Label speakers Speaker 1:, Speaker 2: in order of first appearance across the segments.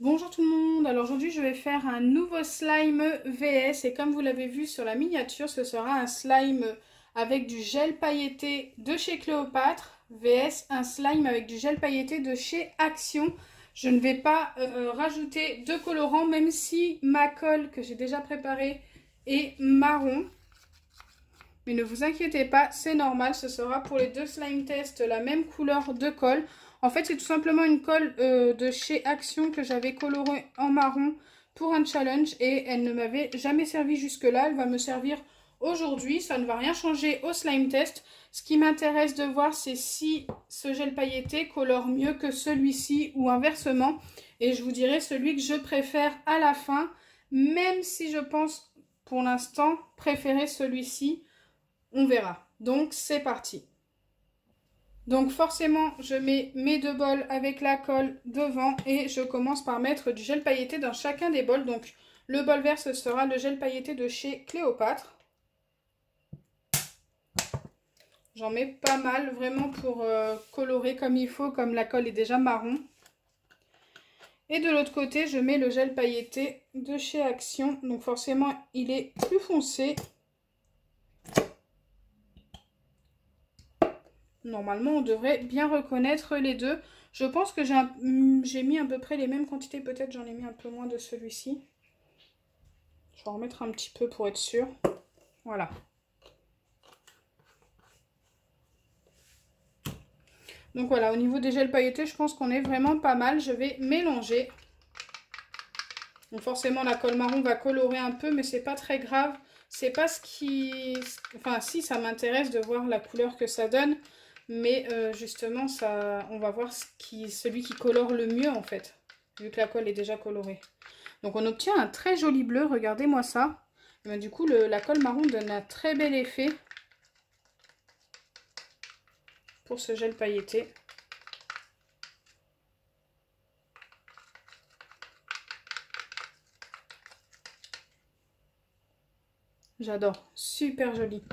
Speaker 1: Bonjour tout le monde, alors aujourd'hui je vais faire un nouveau slime VS et comme vous l'avez vu sur la miniature, ce sera un slime avec du gel pailleté de chez Cléopâtre VS un slime avec du gel pailleté de chez Action. Je ne vais pas rajouter de colorant même si ma colle que j'ai déjà préparée est marron. Mais ne vous inquiétez pas, c'est normal, ce sera pour les deux slime tests la même couleur de colle. En fait, c'est tout simplement une colle de chez Action que j'avais colorée en marron pour un challenge et elle ne m'avait jamais servi jusque-là. Elle va me servir aujourd'hui, ça ne va rien changer au slime test. Ce qui m'intéresse de voir, c'est si ce gel pailleté colore mieux que celui-ci ou inversement. Et je vous dirai celui que je préfère à la fin, même si je pense pour l'instant préférer celui-ci. On verra. Donc c'est parti. Donc forcément je mets mes deux bols avec la colle devant et je commence par mettre du gel pailleté dans chacun des bols. Donc le bol vert ce sera le gel pailleté de chez Cléopâtre. J'en mets pas mal vraiment pour colorer comme il faut, comme la colle est déjà marron. Et de l'autre côté je mets le gel pailleté de chez Action. Donc forcément il est plus foncé. Normalement, on devrait bien reconnaître les deux. Je pense que j'ai mis à peu près les mêmes quantités. Peut-être j'en ai mis un peu moins de celui-ci. Je vais en remettre un petit peu pour être sûr. Voilà. Donc voilà, au niveau des gels pailletés, je pense qu'on est vraiment pas mal. Je vais mélanger. Donc forcément, la colle marron va colorer un peu, mais c'est pas très grave. C'est pas ce qui... Enfin, si, ça m'intéresse de voir la couleur que ça donne. Mais justement, ça, on va voir celui qui colore le mieux en fait, vu que la colle est déjà colorée. Donc on obtient un très joli bleu, regardez-moi ça. Et bien, du coup, la colle marron donne un très bel effet pour ce gel pailleté. J'adore, super joli.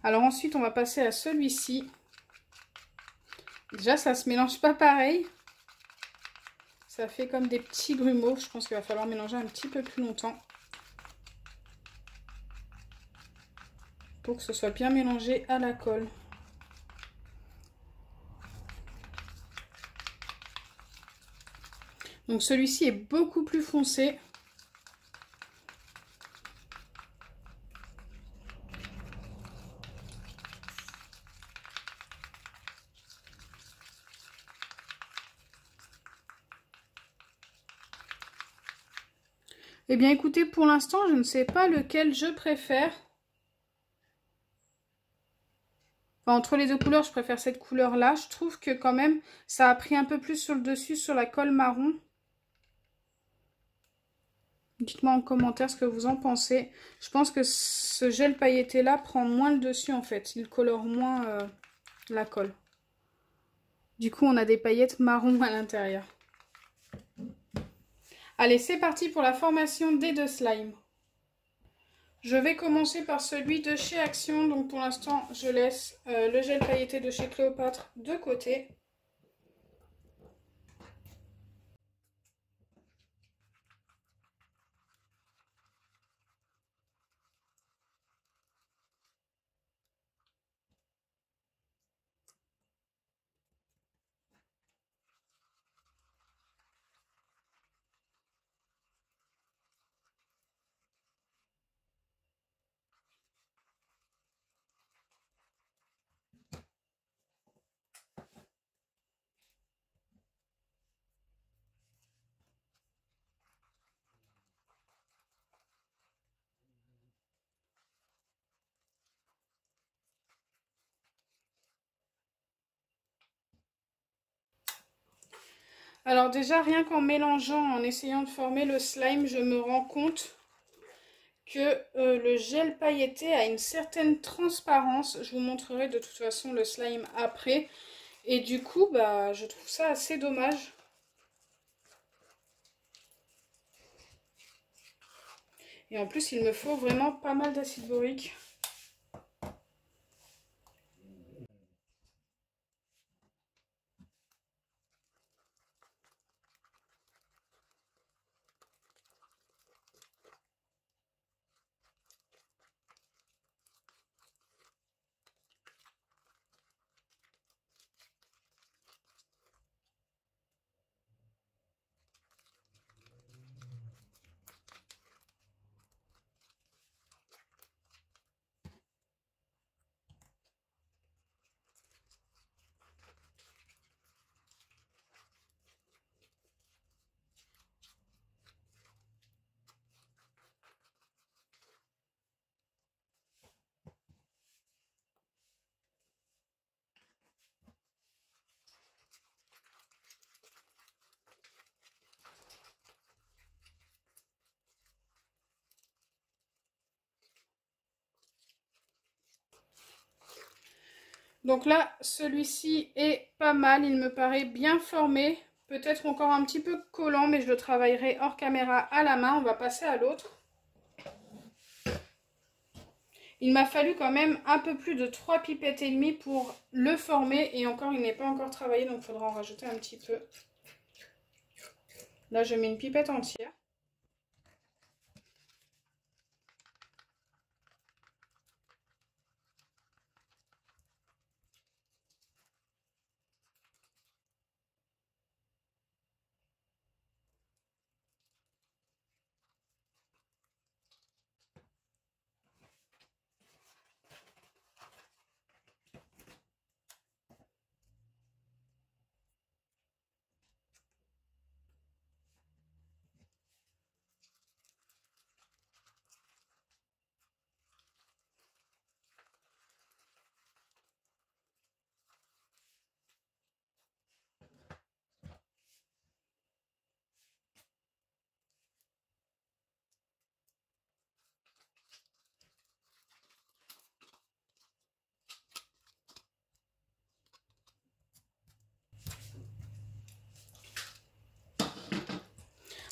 Speaker 1: Alors ensuite, on va passer à celui-ci. Déjà, ça se mélange pas pareil. Ça fait comme des petits grumeaux. Je pense qu'il va falloir mélanger un petit peu plus longtemps pour que ce soit bien mélangé à la colle. Donc celui-ci est beaucoup plus foncé. Eh bien écoutez, pour l'instant, je ne sais pas lequel je préfère. Enfin, entre les deux couleurs, je préfère cette couleur-là. Je trouve que quand même, ça a pris un peu plus sur le dessus, sur la colle marron. Dites-moi en commentaire ce que vous en pensez. Je pense que ce gel pailleté-là prend moins le dessus en fait. Il colore moins la colle. Du coup, on a des paillettes marron à l'intérieur. Allez, c'est parti pour la formation des deux slimes. Je vais commencer par celui de chez Action. Donc pour l'instant, je laisse le gel pailleté de chez Cléopâtre de côté. Alors déjà, rien qu'en mélangeant, en essayant de former le slime, je me rends compte que le gel pailleté a une certaine transparence. Je vous montrerai de toute façon le slime après. Et du coup, bah, je trouve ça assez dommage. Et en plus, il me faut vraiment pas mal d'acide borique. Donc là, celui-ci est pas mal, il me paraît bien formé. Peut-être encore un petit peu collant, mais je le travaillerai hors caméra à la main. On va passer à l'autre. Il m'a fallu quand même un peu plus de 3 pipettes et demie pour le former. Et encore, il n'est pas encore travaillé, donc il faudra en rajouter un petit peu. Là, je mets une pipette entière.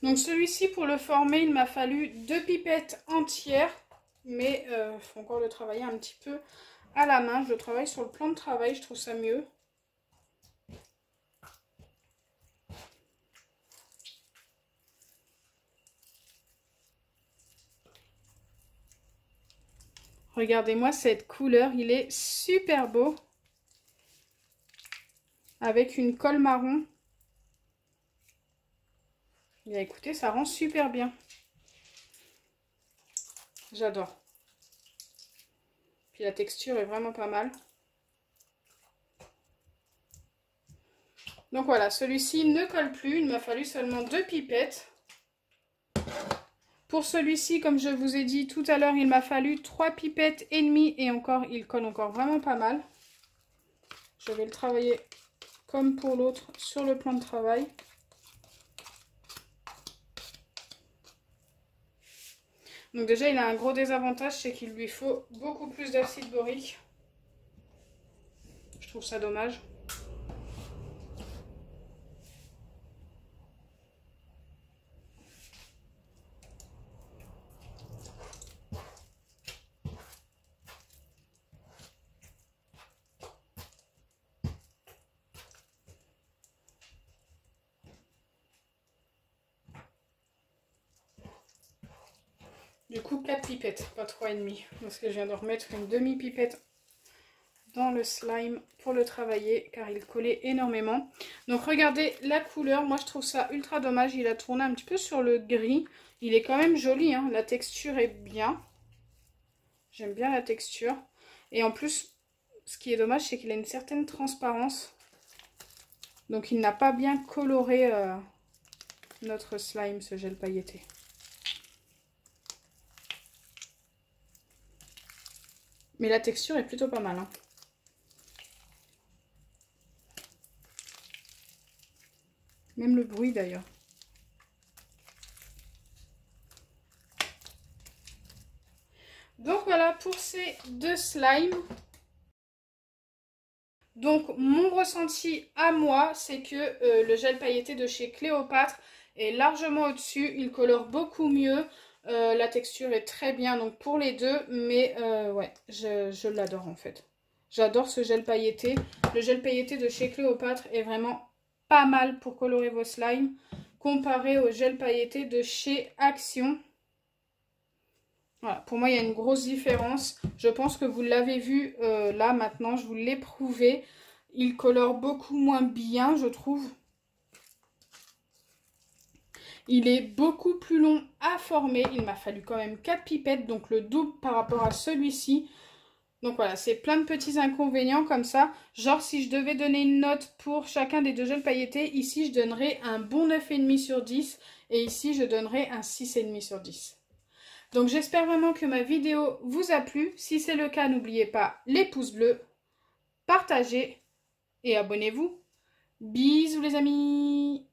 Speaker 1: Donc celui-ci, pour le former, il m'a fallu 2 pipettes entières. Mais il faut encore le travailler un petit peu à la main. Je le travaille sur le plan de travail, je trouve ça mieux. Regardez-moi cette couleur, il est super beau. Avec une colle marron. Et écoutez, ça rend super bien. J'adore. Puis la texture est vraiment pas mal. Donc voilà, celui-ci ne colle plus. Il m'a fallu seulement 2 pipettes. Pour celui-ci, comme je vous ai dit tout à l'heure, il m'a fallu 3 pipettes et demie. Et encore, il colle encore vraiment pas mal. Je vais le travailler comme pour l'autre sur le plan de travail. Donc déjà, il a un gros désavantage, c'est qu'il lui faut beaucoup plus d'acide borique. Je trouve ça dommage. Du coup, 4 pipettes, pas 3,5. Parce que je viens de remettre une demi-pipette dans le slime pour le travailler, car il collait énormément. Donc regardez la couleur, moi je trouve ça ultra dommage. Il a tourné un petit peu sur le gris. Il est quand même joli, hein. La texture est bien. J'aime bien la texture. Et en plus, ce qui est dommage, c'est qu'il a une certaine transparence. Donc il n'a pas bien coloré notre slime, ce gel pailleté. Mais la texture est plutôt pas mal, hein. Même le bruit d'ailleurs. Donc voilà pour ces 2 slimes. Donc mon ressenti à moi, c'est que le gel pailleté de chez Cléopâtre est largement au-dessus. Il colore beaucoup mieux. La texture est très bien donc pour les deux. Mais ouais, je l'adore en fait. J'adore ce gel pailleté. Le gel pailleté de chez Cléopâtre est vraiment pas mal pour colorer vos slimes. Comparé au gel pailleté de chez Action. Voilà, pour moi, il y a une grosse différence. Je pense que vous l'avez vu là maintenant, je vous l'ai prouvé. Il colore beaucoup moins bien, je trouve. Il est beaucoup plus long à former. Il m'a fallu quand même 4 pipettes, donc le double par rapport à celui-ci. Donc voilà, c'est plein de petits inconvénients comme ça. Genre, si je devais donner une note pour chacun des 2 gels pailletés, ici, je donnerais un bon 9,5 sur 10. Et ici, je donnerais un 6,5 sur 10. Donc j'espère vraiment que ma vidéo vous a plu. Si c'est le cas, n'oubliez pas les pouces bleus, partagez et abonnez-vous. Bisous les amis!